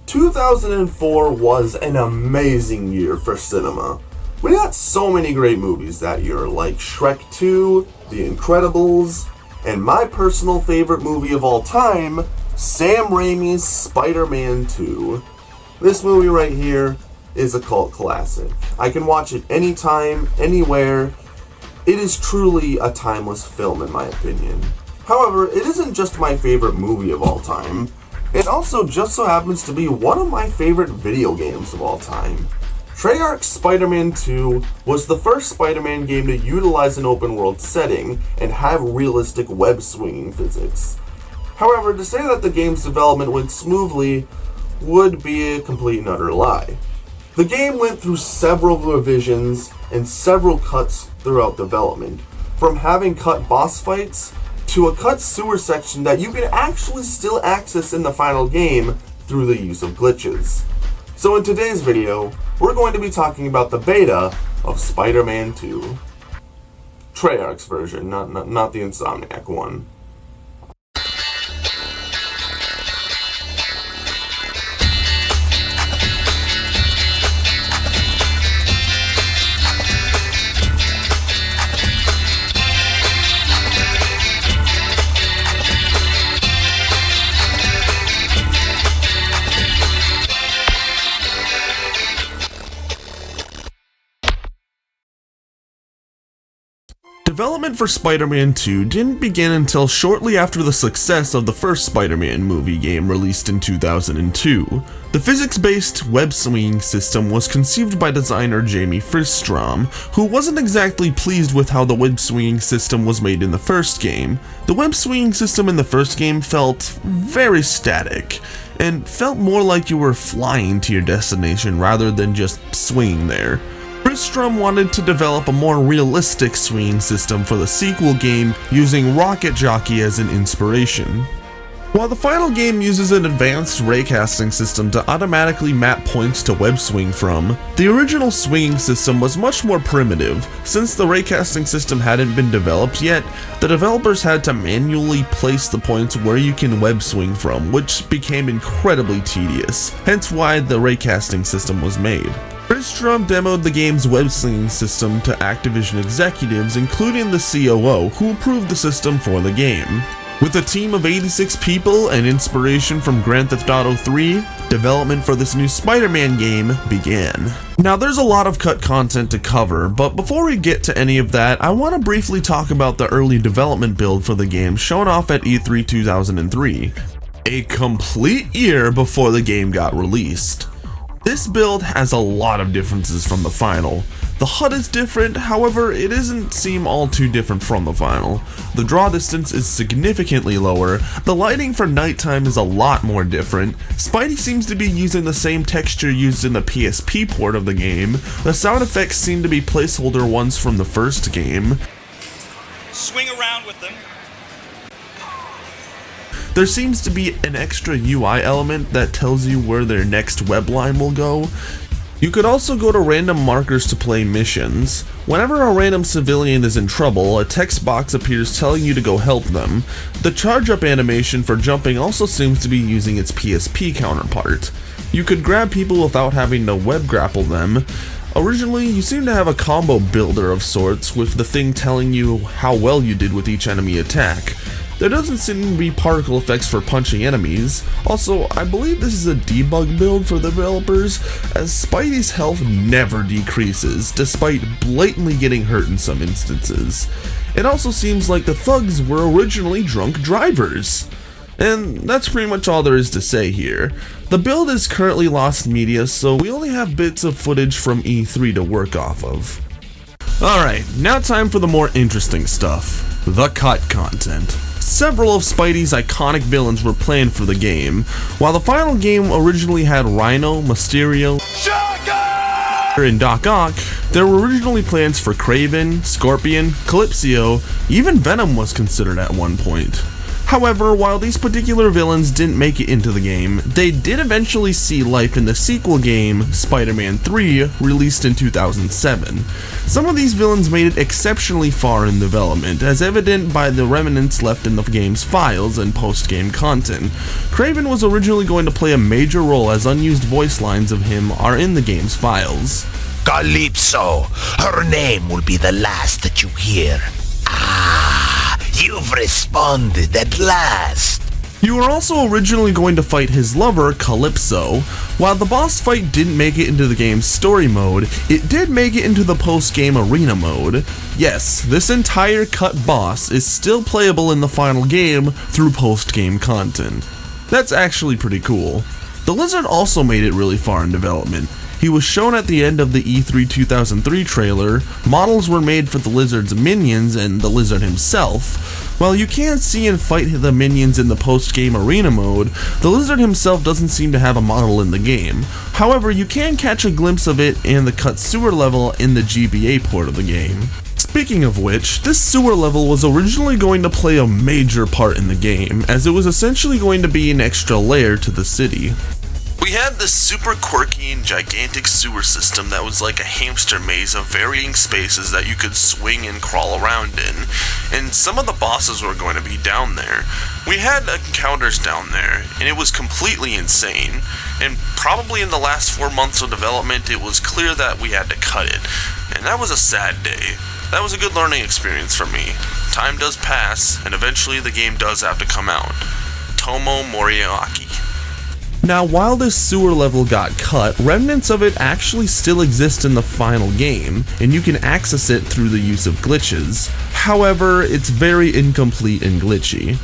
2004 was an amazing year for cinema. We got so many great movies that year, like Shrek 2, The Incredibles, and my personal favorite movie of all time, Sam Raimi's Spider-Man 2. This movie right here is a cult classic. I can watch it anytime, anywhere. It is truly a timeless film in my opinion. However, it isn't just my favorite movie of all time. It also just so happens to be one of my favorite video games of all time. Treyarch's Spider-Man 2 was the first Spider-Man game to utilize an open world setting and have realistic web swinging physics. However, to say that the game's development went smoothly would be a complete and utter lie. The game went through several revisions and several cuts throughout development, from having cut boss fights to a cut sewer section that you can actually still access in the final game through the use of glitches. So in today's video, we're going to be talking about the beta of Spider-Man 2. Treyarch's version, not the Insomniac one. Development for Spider-Man 2 didn't begin until shortly after the success of the first Spider-Man movie game released in 2002. The physics-based web-swinging system was conceived by designer Jamie Fristrom, who wasn't exactly pleased with how the web-swinging system was made in the first game. The web-swinging system in the first game felt very static, and felt more like you were flying to your destination rather than just swinging there. Fristrom wanted to develop a more realistic swinging system for the sequel game using Rocket Jockey as an inspiration. While the final game uses an advanced raycasting system to automatically map points to web swing from, the original swinging system was much more primitive. Since the raycasting system hadn't been developed yet, the developers had to manually place the points where you can web swing from, which became incredibly tedious, hence why the raycasting system was made. Fristrom demoed the game's web-swinging system to Activision executives, including the COO, who approved the system for the game. With a team of 86 people and inspiration from Grand Theft Auto 3, development for this new Spider-Man game began. Now there's a lot of cut content to cover, but before we get to any of that, I want to briefly talk about the early development build for the game shown off at E3 2003, a complete year before the game got released. This build has a lot of differences from the final. The HUD is different, however it doesn't seem all too different from the final. The draw distance is significantly lower, the lighting for nighttime is a lot more different, Spidey seems to be using the same texture used in the PSP port of the game, the sound effects seem to be placeholder ones from the first game. Swing around with them. There seems to be an extra UI element that tells you where their next web line will go. You could also go to random markers to play missions. Whenever a random civilian is in trouble, a text box appears telling you to go help them. The charge up animation for jumping also seems to be using its PSP counterpart. You could grab people without having to web grapple them. Originally, you seem to have a combo builder of sorts, with the thing telling you how well you did with each enemy attack. There doesn't seem to be particle effects for punching enemies. Also, I believe this is a debug build for the developers, as Spidey's health never decreases, despite blatantly getting hurt in some instances. It also seems like the thugs were originally drunk drivers. And that's pretty much all there is to say here. The build is currently lost media, so we only have bits of footage from E3 to work off of. Alright, now time for the more interesting stuff. The cut content. Several of Spidey's iconic villains were planned for the game. While the final game originally had Rhino, Mysterio, and Doc Ock, there were originally plans for Kraven, Scorpion, Calypso, even Venom was considered at one point. However, while these particular villains didn't make it into the game, they did eventually see life in the sequel game, Spider-Man 3, released in 2007. Some of these villains made it exceptionally far in development, as evident by the remnants left in the game's files and post-game content. Kraven was originally going to play a major role, as unused voice lines of him are in the game's files. Calypso, her name will be the last that you hear. You've responded at last. You were also originally going to fight his lover, Calypso. While the boss fight didn't make it into the game's story mode, it did make it into the post-game arena mode. Yes, this entire cut boss is still playable in the final game through post-game content. That's actually pretty cool. The Lizard also made it really far in development. He was shown at the end of the E3 2003 trailer. Models were made for the Lizard's minions and the Lizard himself. While you can see and fight the minions in the post-game arena mode, the Lizard himself doesn't seem to have a model in the game. However, you can catch a glimpse of it in the cut sewer level in the GBA port of the game. Speaking of which, this sewer level was originally going to play a major part in the game, as it was essentially going to be an extra layer to the city. We had this super quirky and gigantic sewer system that was like a hamster maze of varying spaces that you could swing and crawl around in, and some of the bosses were going to be down there. We had encounters down there, and it was completely insane, and probably in the last 4 months of development it was clear that we had to cut it, and that was a sad day. That was a good learning experience for me. Time does pass, and eventually the game does have to come out. Tomo Moriarty. Now, while this sewer level got cut, remnants of it actually still exist in the final game, and you can access it through the use of glitches. However, it's very incomplete and glitchy.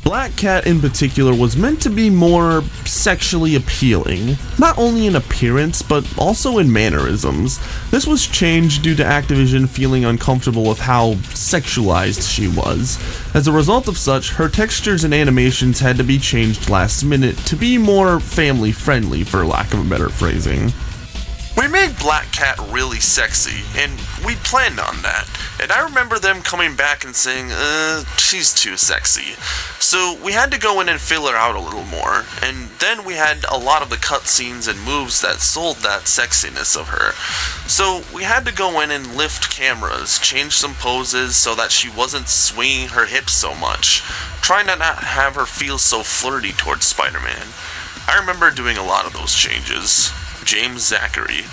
Black Cat in particular was meant to be more sexually appealing, not only in appearance but also in mannerisms. This was changed due to Activision feeling uncomfortable with how sexualized she was. As a result of such, her textures and animations had to be changed last minute to be more family friendly, for lack of a better phrasing. We made Black Cat really sexy, and we planned on that. And I remember them coming back and saying, she's too sexy. So we had to go in and fill her out a little more, and then we had a lot of the cutscenes and moves that sold that sexiness of her. So we had to go in and lift cameras, change some poses so that she wasn't swinging her hips so much, trying to not have her feel so flirty towards Spider-Man. I remember doing a lot of those changes. James Zachary.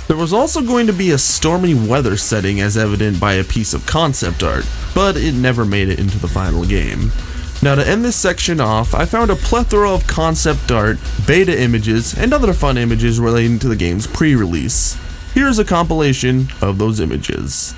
There was also going to be a stormy weather setting as evident by a piece of concept art, but it never made it into the final game. Now, to end this section off, I found a plethora of concept art, beta images, and other fun images relating to the game's pre-release. Here's a compilation of those images.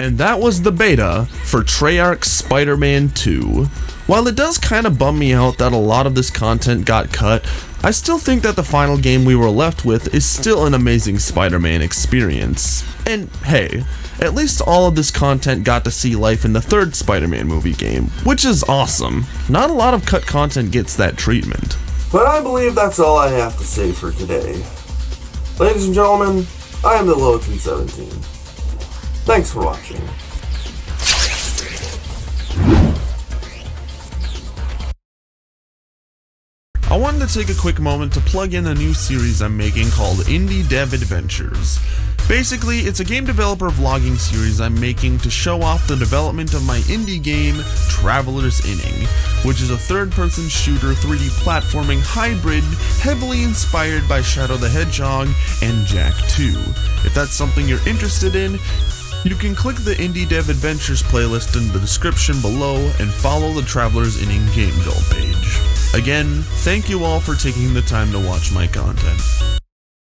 And that was the beta for Treyarch's Spider-Man 2. While it does kind of bum me out that a lot of this content got cut, I still think that the final game we were left with is still an amazing Spider-Man experience. And hey, at least all of this content got to see life in the third Spider-Man movie game, which is awesome. Not a lot of cut content gets that treatment. But I believe that's all I have to say for today. Ladies and gentlemen, I am the Lotan17. Thanks for watching. I wanted to take a quick moment to plug in a new series I'm making called Indie Dev Adventures. Basically, it's a game developer vlogging series I'm making to show off the development of my indie game, Traveler's Inning, which is a third-person shooter 3D platforming hybrid heavily inspired by Shadow the Hedgehog and Jak 2. If that's something you're interested in, you can click the Indie Dev Adventures playlist in the description below and follow the Traveler's Inning game build page. Again, thank you all for taking the time to watch my content.